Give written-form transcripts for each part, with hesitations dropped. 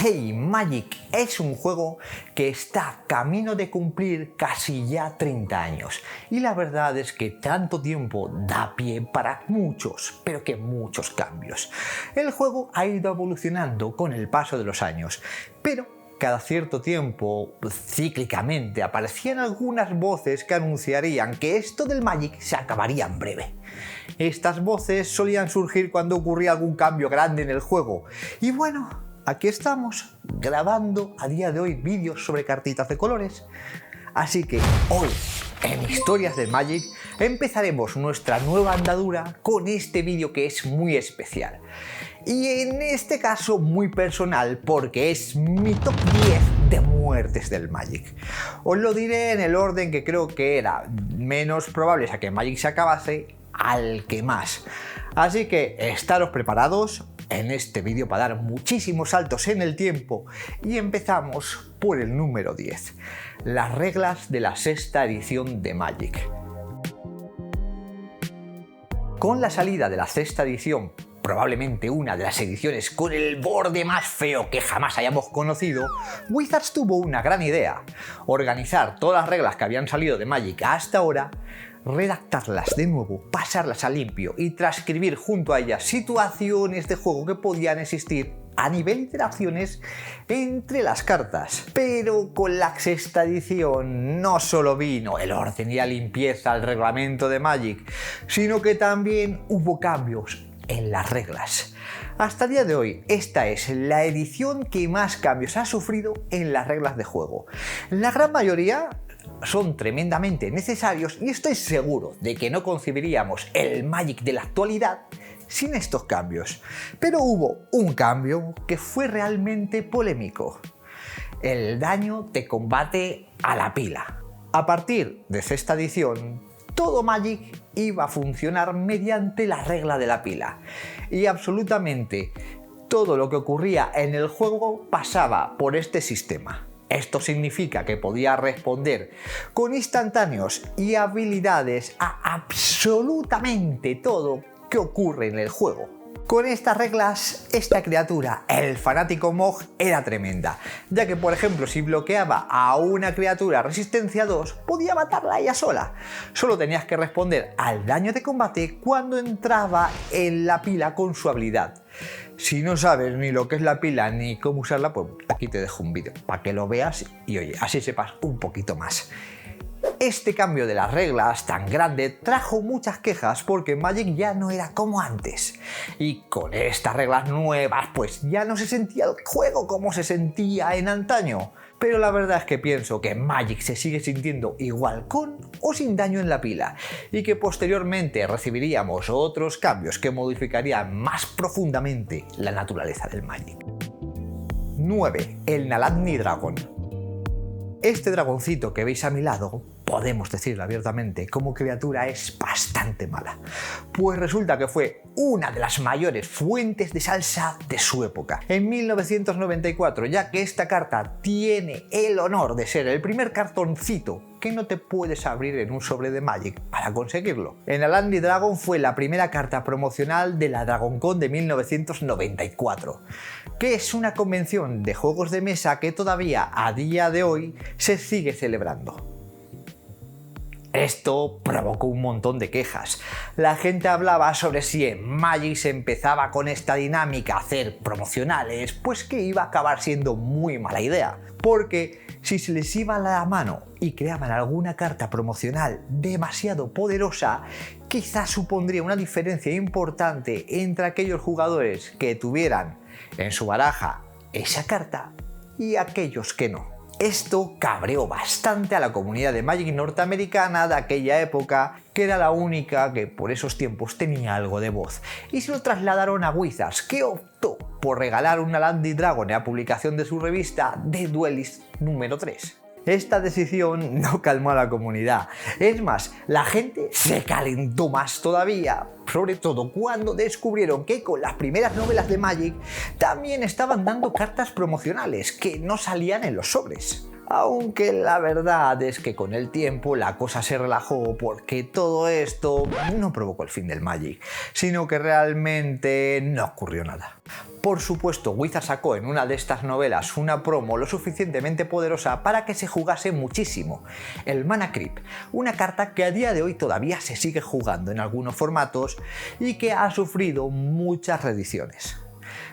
Hey, Magic es un juego que está camino de cumplir casi ya 30 años y la verdad es que tanto tiempo da pie para muchos, pero que muchos cambios. El juego ha ido evolucionando con el paso de los años, pero cada cierto tiempo, cíclicamente, aparecían algunas voces que anunciarían que esto del Magic se acabaría en breve. Estas voces solían surgir cuando ocurría algún cambio grande en el juego y bueno, aquí estamos grabando a día de hoy vídeos sobre cartitas de colores. Así que hoy en Historias de Magic empezaremos nuestra nueva andadura con este vídeo que es muy especial. Y en este caso muy personal porque es mi top 10 de muertes del Magic. Os lo diré en el orden que creo que era menos probable a que Magic se acabase al que más. Así que estaros preparados en este vídeo para dar muchísimos saltos en el tiempo y empezamos por el número 10, las reglas de la sexta edición de Magic. Con la salida de la sexta edición, probablemente una de las ediciones con el borde más feo que jamás hayamos conocido, Wizards tuvo una gran idea: organizar todas las reglas que habían salido de Magic hasta ahora, redactarlas de nuevo, pasarlas a limpio y transcribir junto a ellas situaciones de juego que podían existir a nivel de interacciones entre las cartas. Pero con la sexta edición no solo vino el orden y la limpieza al reglamento de Magic, sino que también hubo cambios en las reglas. Hasta el día de hoy, esta es la edición que más cambios ha sufrido en las reglas de juego. La gran mayoría son tremendamente necesarios y estoy seguro de que no concebiríamos el Magic de la actualidad sin estos cambios. Pero hubo un cambio que fue realmente polémico: el daño de combate a la pila. A partir de sexta edición, todo Magic iba a funcionar mediante la regla de la pila y absolutamente todo lo que ocurría en el juego pasaba por este sistema. Esto significa que podía responder con instantáneos y habilidades a absolutamente todo que ocurre en el juego. Con estas reglas, esta criatura, el fanático Mog, era tremenda, ya que por ejemplo si bloqueaba a una criatura resistencia 2, podía matarla ella sola. Solo tenías que responder al daño de combate cuando entraba en la pila con su habilidad. Si no sabes ni lo que es la pila ni cómo usarla, pues aquí te dejo un vídeo para que lo veas y oye, así sepas un poquito más. Este cambio de las reglas tan grande trajo muchas quejas porque Magic ya no era como antes. Y con estas reglas nuevas pues ya no se sentía el juego como se sentía en antaño. Pero la verdad es que pienso que Magic se sigue sintiendo igual con o sin daño en la pila y que posteriormente recibiríamos otros cambios que modificarían más profundamente la naturaleza del Magic. 9. El Naladni Dragon. Este dragoncito que veis a mi lado, podemos decirlo abiertamente, como criatura es bastante mala, pues resulta que fue una de las mayores fuentes de salsa de su época. En 1994, ya que esta carta tiene el honor de ser el primer cartoncito que no te puedes abrir en un sobre de Magic para conseguirlo. El Naladni Dragon fue la primera carta promocional de la DragonCon de 1994, que es una convención de juegos de mesa que todavía a día de hoy se sigue celebrando. Esto provocó un montón de quejas. La gente hablaba sobre si en Magic se empezaba con esta dinámica a hacer promocionales, pues que iba a acabar siendo muy mala idea, porque si se les iba la mano y creaban alguna carta promocional demasiado poderosa, quizás supondría una diferencia importante entre aquellos jugadores que tuvieran en su baraja esa carta y aquellos que no. Esto cabreó bastante a la comunidad de Magic norteamericana de aquella época, que era la única que por esos tiempos tenía algo de voz, y se lo trasladaron a Wizards, que optó por regalar un Naladni Dragon en la publicación de su revista The Duelist número 3. Esta decisión no calmó a la comunidad. Es más, la gente se calentó más todavía, sobre todo cuando descubrieron que con las primeras novelas de Magic también estaban dando cartas promocionales que no salían en los sobres. Aunque la verdad es que con el tiempo la cosa se relajó porque todo esto no provocó el fin del Magic, sino que realmente no ocurrió nada. Por supuesto, Wizards sacó en una de estas novelas una promo lo suficientemente poderosa para que se jugase muchísimo, el Mana Creep, una carta que a día de hoy todavía se sigue jugando en algunos formatos y que ha sufrido muchas reediciones.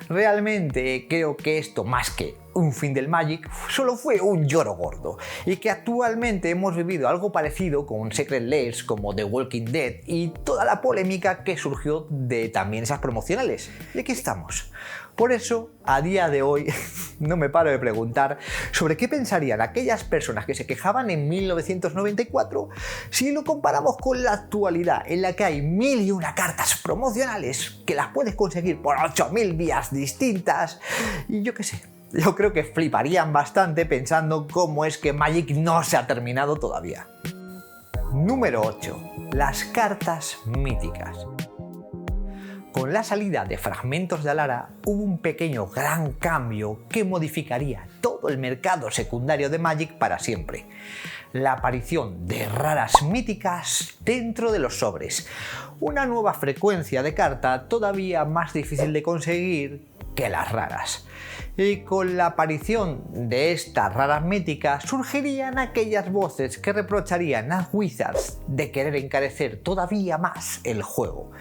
Realmente creo que esto, más que un fin del Magic, solo fue un lloro gordo, y que actualmente hemos vivido algo parecido con Secret Lairs como The Walking Dead y toda la polémica que surgió de también esas promocionales. Y aquí estamos. Por eso, a día de hoy, no me paro de preguntar sobre qué pensarían aquellas personas que se quejaban en 1994 si lo comparamos con la actualidad, en la que hay 1001 cartas promocionales que las puedes conseguir por 8000 vías distintas, y yo qué sé. Yo creo que fliparían bastante pensando cómo es que Magic no se ha terminado todavía. Número 8. Las cartas míticas. Con la salida de Fragmentos de Alara hubo un pequeño gran cambio que modificaría todo el mercado secundario de Magic para siempre. La aparición de raras míticas dentro de los sobres. Una nueva frecuencia de carta todavía más difícil de conseguir que las raras. Y con la aparición de estas raras míticas surgirían aquellas voces que reprocharían a Wizards de querer encarecer todavía más el juego.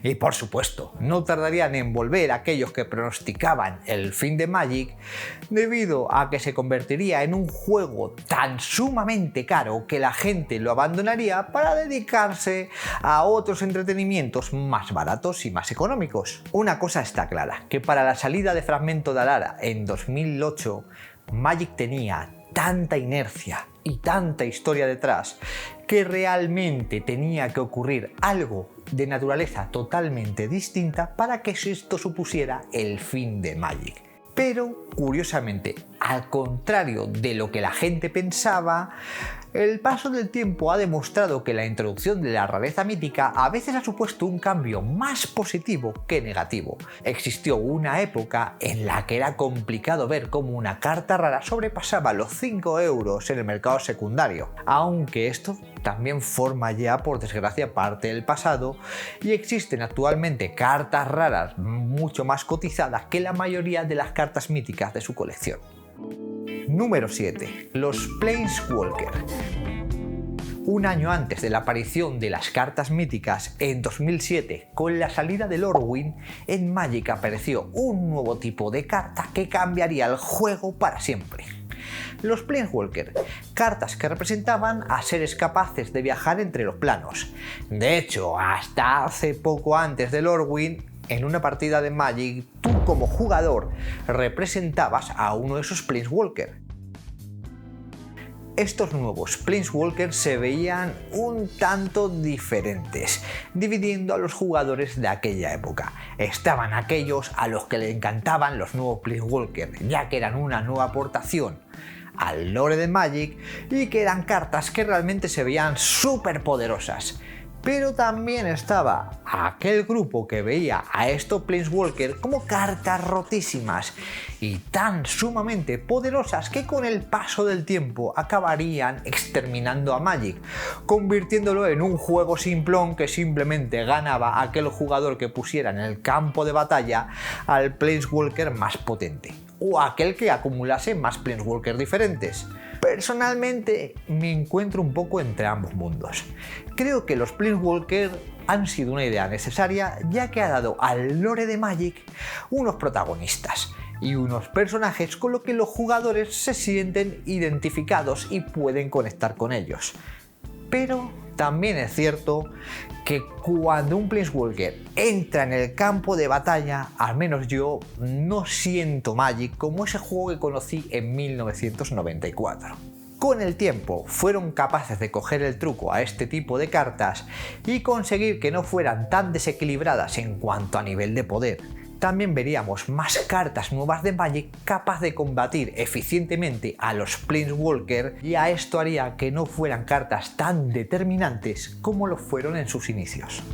Y por supuesto, no tardarían en volver aquellos que pronosticaban el fin de Magic, debido a que se convertiría en un juego tan sumamente caro que la gente lo abandonaría para dedicarse a otros entretenimientos más baratos y más económicos. Una cosa está clara, que para la salida de Fragmento de Alara en 2008, Magic tenía tanta inercia y tanta historia detrás que realmente tenía que ocurrir algo de naturaleza totalmente distinta para que esto supusiera el fin de Magic. Pero, curiosamente, al contrario de lo que la gente pensaba, el paso del tiempo ha demostrado que la introducción de la rareza mítica a veces ha supuesto un cambio más positivo que negativo. Existió una época en la que era complicado ver cómo una carta rara sobrepasaba los 5 euros en el mercado secundario, aunque esto también forma ya, por desgracia, parte del pasado, y existen actualmente cartas raras mucho más cotizadas que la mayoría de las cartas míticas de su colección. Número 7. Los Planeswalker. Un año antes de la aparición de las cartas míticas, en 2007, con la salida de Lorwyn, en Magic apareció un nuevo tipo de carta que cambiaría el juego para siempre. Los Planeswalker, cartas que representaban a seres capaces de viajar entre los planos. De hecho, hasta hace poco antes de Lorwyn, en una partida de Magic, tú como jugador representabas a uno de esos Planeswalker. Estos nuevos Planeswalker se veían un tanto diferentes, dividiendo a los jugadores de aquella época. Estaban aquellos a los que les encantaban los nuevos Planeswalker, ya que eran una nueva aportación al lore de Magic y que eran cartas que realmente se veían súper poderosas. Pero también estaba aquel grupo que veía a estos Planeswalker como cartas rotísimas y tan sumamente poderosas que con el paso del tiempo acabarían exterminando a Magic, convirtiéndolo en un juego simplón que simplemente ganaba a aquel jugador que pusiera en el campo de batalla al Planeswalker más potente, o aquel que acumulase más Planeswalker diferentes. Personalmente me encuentro un poco entre ambos mundos. Creo que los Planeswalker han sido una idea necesaria, ya que ha dado al lore de Magic unos protagonistas y unos personajes con los que los jugadores se sienten identificados y pueden conectar con ellos. Pero también es cierto que cuando un Planeswalker entra en el campo de batalla, al menos yo no siento Magic como ese juego que conocí en 1994. Con el tiempo fueron capaces de coger el truco a este tipo de cartas y conseguir que no fueran tan desequilibradas en cuanto a nivel de poder. También veríamos más cartas nuevas de Magic capaz de combatir eficientemente a los Planeswalker, y a esto haría que no fueran cartas tan determinantes como lo fueron en sus inicios.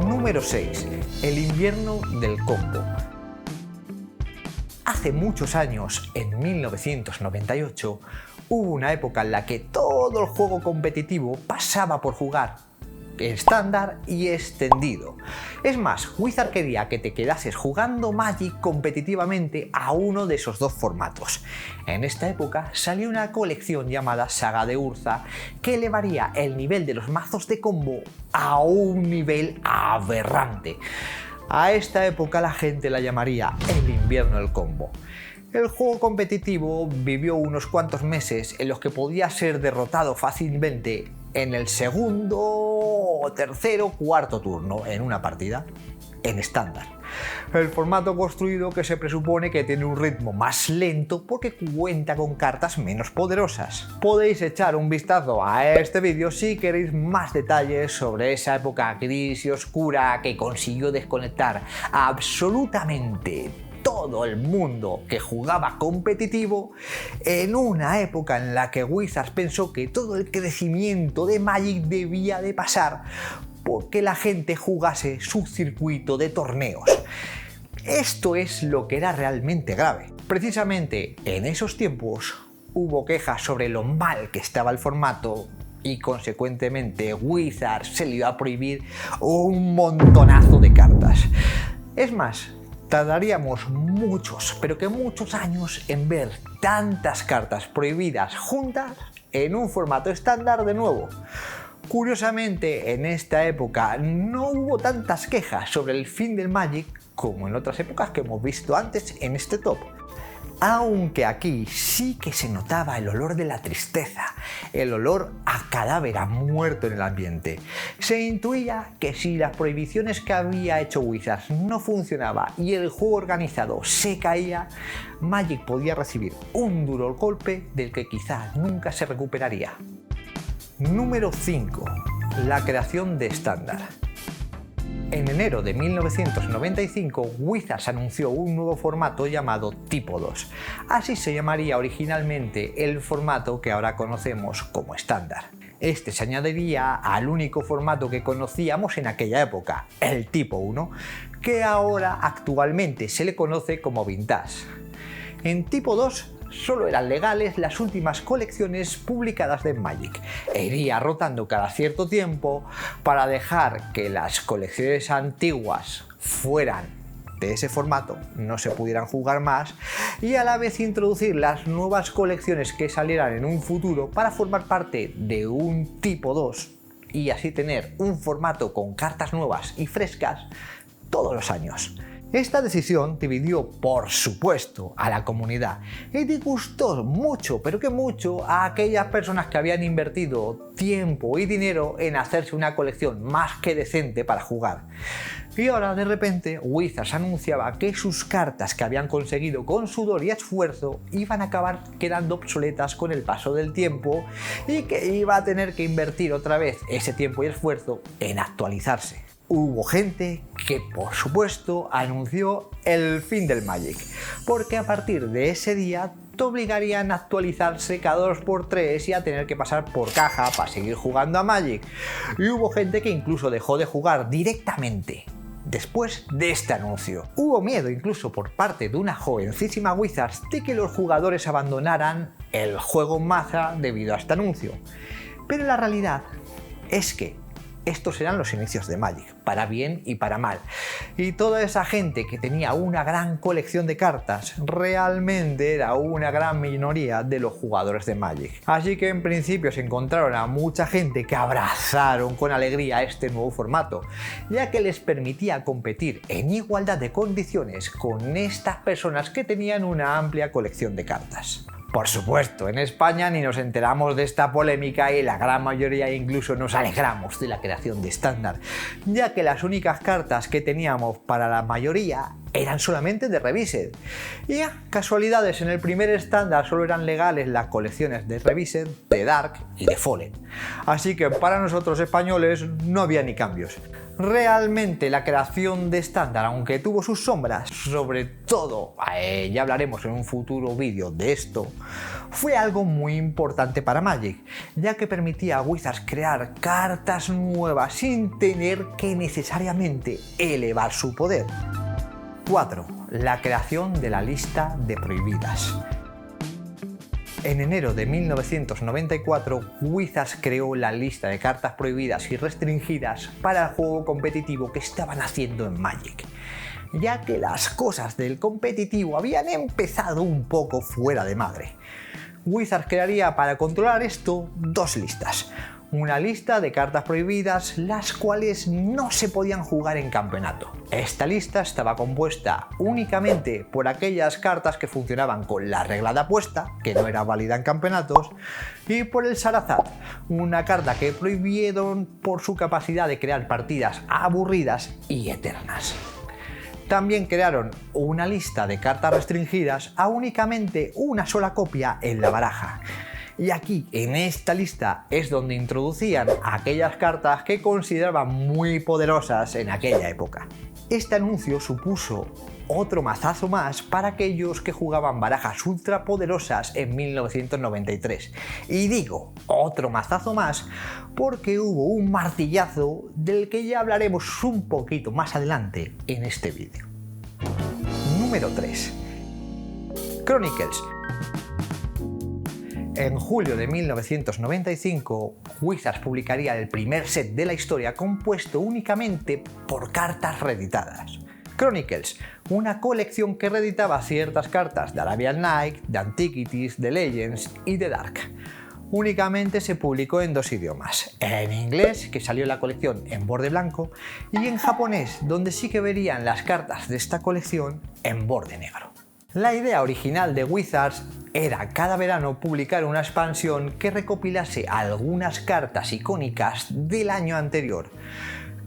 Número 6. El invierno del combo. hace muchos años, en 1998, hubo una época en la que todo el juego competitivo pasaba por jugar estándar y extendido. Es más, Wizard quería que te quedases jugando Magic competitivamente a uno de esos dos formatos. En esta época salió una colección llamada Saga de Urza que elevaría el nivel de los mazos de combo a un nivel aberrante. A esta época la gente la llamaría el invierno del combo. El juego competitivo vivió unos cuantos meses en los que podía ser derrotado fácilmente en el segundo, tercero, cuarto turno en una partida en estándar. El formato construido que se presupone que tiene un ritmo más lento porque cuenta con cartas menos poderosas. Podéis echar un vistazo a este vídeo si queréis más detalles sobre esa época gris y oscura que consiguió desconectar absolutamente todo el mundo que jugaba competitivo en una época en la que Wizards pensó que todo el crecimiento de Magic debía de pasar porque la gente jugase su circuito de torneos. Esto es lo que era realmente grave. Precisamente en esos tiempos hubo quejas sobre lo mal que estaba el formato y consecuentemente Wizards se le iba a prohibir un montonazo de cartas. Es más, tardaríamos muchos, pero que muchos años en ver tantas cartas prohibidas juntas en un formato estándar de nuevo. Curiosamente, en esta época no hubo tantas quejas sobre el fin del Magic como en otras épocas que hemos visto antes en este top. Aunque aquí sí que se notaba el olor de la tristeza, el olor a cadáver, a muerto en el ambiente. Se intuía que si las prohibiciones que había hecho Wizards no funcionaba y el juego organizado se caía, Magic podía recibir un duro golpe del que quizás nunca se recuperaría. Número 5. La creación de estándar. En enero de 1995, Wizards anunció un nuevo formato llamado Tipo 2. Así se llamaría originalmente el formato que ahora conocemos como estándar. Este se añadiría al único formato que conocíamos en aquella época, el Tipo 1, que ahora actualmente se le conoce como Vintage. En Tipo 2 solo eran legales las últimas colecciones publicadas de Magic e iría rotando cada cierto tiempo para dejar que las colecciones antiguas fueran de ese formato, no se pudieran jugar más, y a la vez introducir las nuevas colecciones que salieran en un futuro para formar parte de un Tipo 2 y así tener un formato con cartas nuevas y frescas todos los años. Esta decisión dividió, por supuesto, a la comunidad y disgustó mucho, pero que mucho, a aquellas personas que habían invertido tiempo y dinero en hacerse una colección más que decente para jugar. Y ahora, de repente, Wizards anunciaba que sus cartas que habían conseguido con sudor y esfuerzo iban a acabar quedando obsoletas con el paso del tiempo y que iba a tener que invertir otra vez ese tiempo y esfuerzo en actualizarse. Hubo gente que, por supuesto, anunció el fin del Magic, porque a partir de ese día te obligarían a actualizarse cada 2×3 y a tener que pasar por caja para seguir jugando a Magic. Y hubo gente que incluso dejó de jugar directamente después de este anuncio. Hubo miedo incluso por parte de una jovencísima Wizards de que los jugadores abandonaran el juego en masa debido a este anuncio. Pero la realidad es que estos eran los inicios de Magic, para bien y para mal. Y toda esa gente que tenía una gran colección de cartas realmente era una gran minoría de los jugadores de Magic. Así que en principio se encontraron a mucha gente que abrazaron con alegría este nuevo formato, ya que les permitía competir en igualdad de condiciones con estas personas que tenían una amplia colección de cartas. Por supuesto, en España ni nos enteramos de esta polémica y la gran mayoría incluso nos alegramos de la creación de estándar, ya que las únicas cartas que teníamos para la mayoría eran solamente de Revised. Y casualidades, en el primer estándar solo eran legales las colecciones de Revised, de Dark y de Fallen. Así que para nosotros españoles no había ni cambios. Realmente la creación de estándar, aunque tuvo sus sombras, sobre todo, ya hablaremos en un futuro vídeo de esto, fue algo muy importante para Magic, ya que permitía a Wizards crear cartas nuevas sin tener que necesariamente elevar su poder. 4. la creación de la lista de prohibidas. En enero de 1994, Wizards creó la lista de cartas prohibidas y restringidas para el juego competitivo que estaban haciendo en Magic, ya que las cosas del competitivo habían empezado un poco fuera de madre. Wizards crearía para controlar esto dos listas. Una lista de cartas prohibidas, las cuales no se podían jugar en campeonato. Esta lista estaba compuesta únicamente por aquellas cartas que funcionaban con la regla de apuesta, que no era válida en campeonatos, y por el Sarazad, una carta que prohibieron por su capacidad de crear partidas aburridas y eternas. También crearon una lista de cartas restringidas a únicamente una sola copia en la baraja. Y aquí, en esta lista, es donde introducían aquellas cartas que consideraban muy poderosas en aquella época. Este anuncio supuso otro mazazo más para aquellos que jugaban barajas ultra poderosas en 1993. Y digo otro mazazo más porque hubo un martillazo del que ya hablaremos un poquito más adelante en este vídeo. Número 3. Chronicles. En julio de 1995, Wizards publicaría el primer set de la historia compuesto únicamente por cartas reeditadas. Chronicles, una colección que reeditaba ciertas cartas de Arabian Night, de Antiquities, de Legends y de Dark. Únicamente se publicó en dos idiomas, en inglés, que salió la colección en borde blanco, y en japonés, donde sí que verían las cartas de esta colección en borde negro. La idea original de Wizards era cada verano publicar una expansión que recopilase algunas cartas icónicas del año anterior.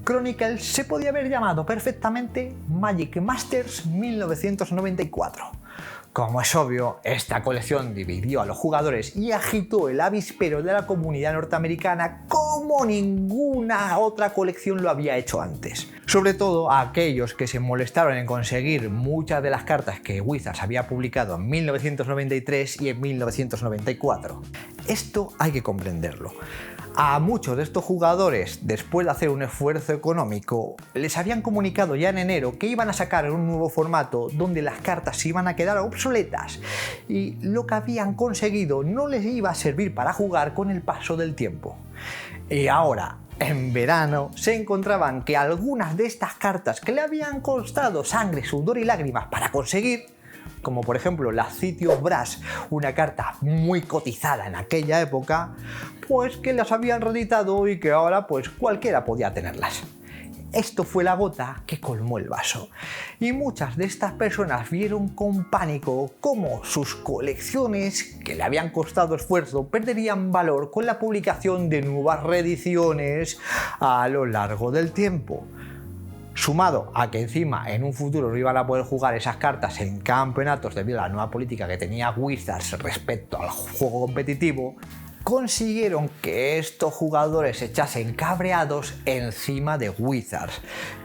Chronicles se podía haber llamado perfectamente Magic Masters 1994. Como es obvio, esta colección dividió a los jugadores y agitó el avispero de la comunidad norteamericana como ninguna otra colección lo había hecho antes. Sobre todo a aquellos que se molestaron en conseguir muchas de las cartas que Wizards había publicado en 1993 y en 1994. Esto hay que comprenderlo. A muchos de estos jugadores, después de hacer un esfuerzo económico, les habían comunicado ya en enero que iban a sacar un nuevo formato donde las cartas iban a quedar obsoletas y lo que habían conseguido no les iba a servir para jugar con el paso del tiempo. Y ahora, en verano, se encontraban que algunas de estas cartas que le habían costado sangre, sudor y lágrimas para conseguir, como por ejemplo la City-of Brass, una carta muy cotizada en aquella época, pues que las habían reeditado y que ahora pues cualquiera podía tenerlas. Esto fue la gota que colmó el vaso, y muchas de estas personas vieron con pánico cómo sus colecciones, que le habían costado esfuerzo, perderían valor con la publicación de nuevas reediciones a lo largo del tiempo. Sumado a que encima en un futuro no iban a poder jugar esas cartas en campeonatos debido a la nueva política que tenía Wizards respecto al juego competitivo, consiguieron que estos jugadores se echasen cabreados encima de Wizards,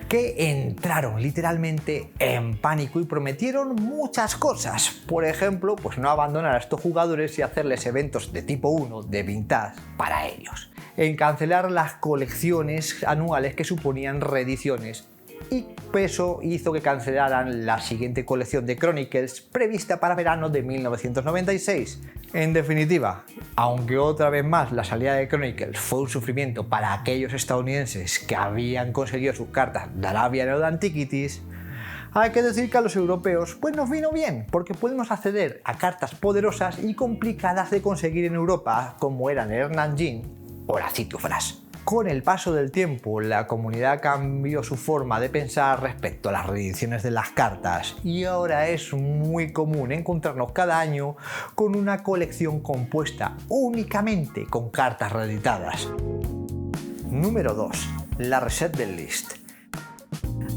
que entraron literalmente en pánico y prometieron muchas cosas. Por ejemplo, pues no abandonar a estos jugadores y hacerles eventos de tipo 1 de vintage para ellos, en cancelar las colecciones anuales que suponían reediciones. Y eso hizo que cancelaran la siguiente colección de Chronicles prevista para verano de 1996. En definitiva, aunque otra vez más la salida de Chronicles fue un sufrimiento para aquellos estadounidenses que habían conseguido sus cartas de Arabian o de Antiquities, hay que decir que a los europeos pues nos vino bien, porque pudimos acceder a cartas poderosas y complicadas de conseguir en Europa, como eran el Hernán Jin o la City of Brass. Con el paso del tiempo, la comunidad cambió su forma de pensar respecto a las reediciones de las cartas y ahora es muy común encontrarnos cada año con una colección compuesta únicamente con cartas reeditadas. Número 2. La Reset del List.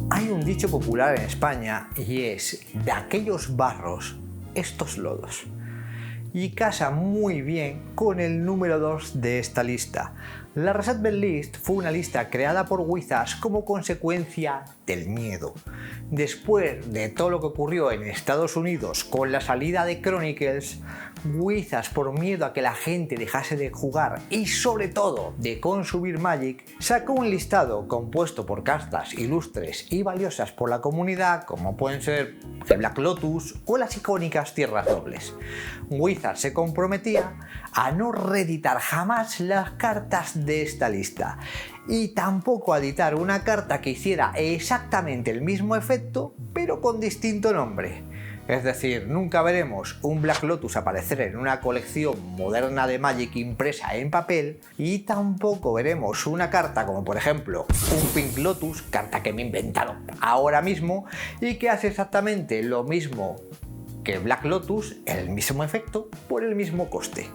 Hay un dicho popular en España y es: de aquellos barros, estos lodos. Y casa muy bien con el número 2 de esta lista. La Reset Bet List fue una lista creada por Wizards como consecuencia del miedo. Después de todo lo que ocurrió en Estados Unidos con la salida de Chronicles, Wizards, por miedo a que la gente dejase de jugar y sobre todo de consumir Magic, sacó un listado compuesto por cartas ilustres y valiosas por la comunidad, como pueden ser el Black Lotus o las icónicas Tierras Nobles. Wizards se comprometía a no reeditar jamás las cartas de esta lista y tampoco a editar una carta que hiciera exactamente el mismo efecto pero con distinto nombre. Es decir, nunca veremos un Black Lotus aparecer en una colección moderna de Magic impresa en papel y tampoco veremos una carta como por ejemplo un Pink Lotus, carta que me he inventado ahora mismo y que hace exactamente lo mismo que Black Lotus, el mismo efecto por el mismo coste.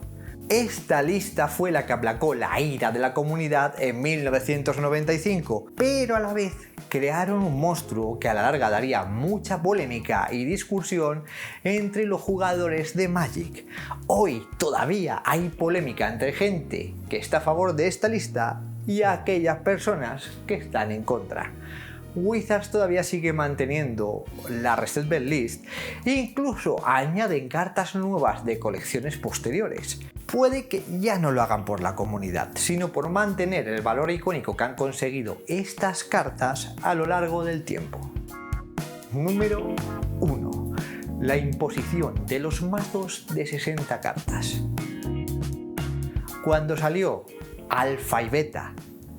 Esta lista fue la que aplacó la ira de la comunidad en 1995, pero a la vez crearon un monstruo que a la larga daría mucha polémica y discusión entre los jugadores de Magic. Hoy todavía hay polémica entre gente que está a favor de esta lista y aquellas personas que están en contra. Wizards todavía sigue manteniendo la Reset Bet List e incluso añaden cartas nuevas de colecciones posteriores. Puede que ya no lo hagan por la comunidad, sino por mantener el valor icónico que han conseguido estas cartas a lo largo del tiempo. Número 1. La imposición de los mazos de 60 cartas. Cuando salió Alpha y Beta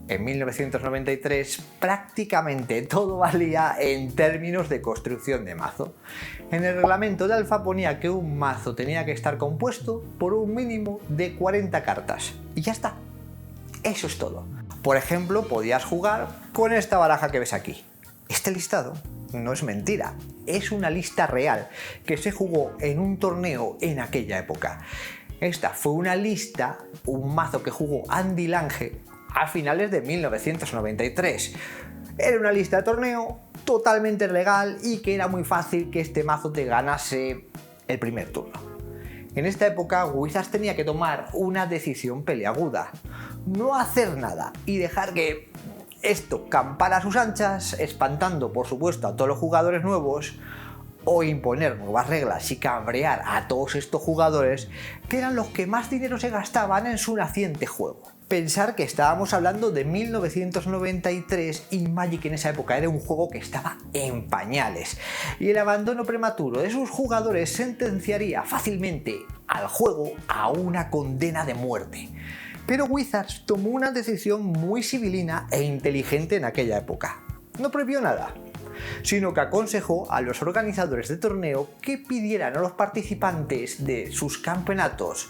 en 1993, prácticamente todo valía en términos de construcción de mazo. En el reglamento de Alpha ponía que un mazo tenía que estar compuesto por un mínimo de 40 cartas. Y ya está. Eso es todo. Por ejemplo, podías jugar con esta baraja que ves aquí. Este listado no es mentira. Es una lista real que se jugó en un torneo en aquella época. Esta fue una lista, un mazo que jugó Andy Lange a finales de 1993. Era una lista de torneo totalmente legal y que era muy fácil que este mazo te ganase el primer turno. En esta época Wizards tenía que tomar una decisión peliaguda: no hacer nada y dejar que esto campara a sus anchas, espantando por supuesto a todos los jugadores nuevos, o imponer nuevas reglas y cabrear a todos estos jugadores que eran los que más dinero se gastaban en su naciente juego. Pensar que estábamos hablando de 1993 y Magic en esa época era un juego que estaba en pañales y el abandono prematuro de sus jugadores sentenciaría fácilmente al juego a una condena de muerte. Pero Wizards tomó una decisión muy civilina e inteligente en aquella época. No prohibió nada, sino que aconsejó a los organizadores de torneo que pidieran a los participantes de sus campeonatos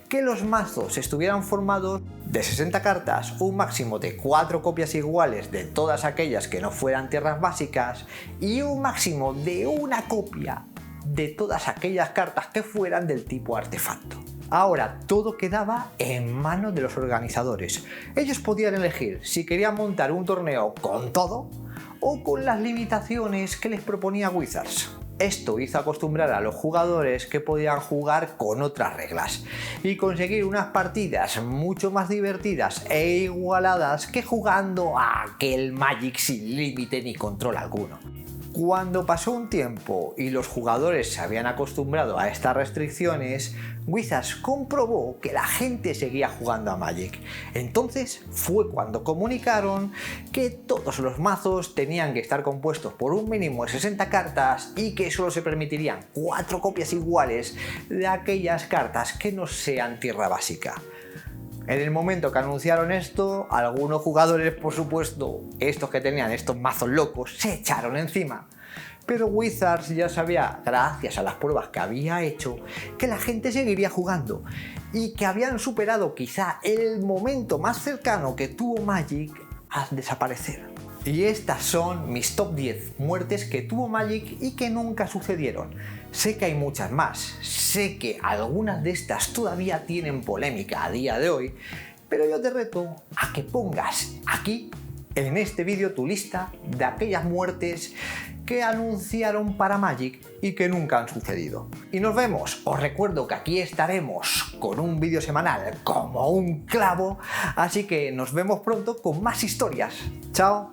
que los mazos estuvieran formados de 60 cartas, un máximo de 4 copias iguales de todas aquellas que no fueran tierras básicas y un máximo de una copia de todas aquellas cartas que fueran del tipo artefacto. Ahora todo quedaba en manos de los organizadores. Ellos podían elegir si querían montar un torneo con todo o con las limitaciones que les proponía Wizards. Esto hizo acostumbrar a los jugadores que podían jugar con otras reglas y conseguir unas partidas mucho más divertidas e igualadas que jugando a aquel Magic sin límite ni control alguno. Cuando pasó un tiempo y los jugadores se habían acostumbrado a estas restricciones, Wizards comprobó que la gente seguía jugando a Magic. Entonces fue cuando comunicaron que todos los mazos tenían que estar compuestos por un mínimo de 60 cartas y que solo se permitirían 4 copias iguales de aquellas cartas que no sean tierra básica. En el momento que anunciaron esto, algunos jugadores, por supuesto, estos que tenían estos mazos locos, se echaron encima. Pero Wizards ya sabía, gracias a las pruebas que había hecho, que la gente seguiría jugando y que habían superado quizá el momento más cercano que tuvo Magic a desaparecer. Y estas son mis top 10 muertes que tuvo Magic y que nunca sucedieron. Sé que hay muchas más, sé que algunas de estas todavía tienen polémica a día de hoy, pero yo te reto a que pongas aquí, en este vídeo, tu lista de aquellas muertes que anunciaron para Magic y que nunca han sucedido. Y nos vemos, os recuerdo que aquí estaremos con un vídeo semanal como un clavo, así que nos vemos pronto con más historias. ¡Chao!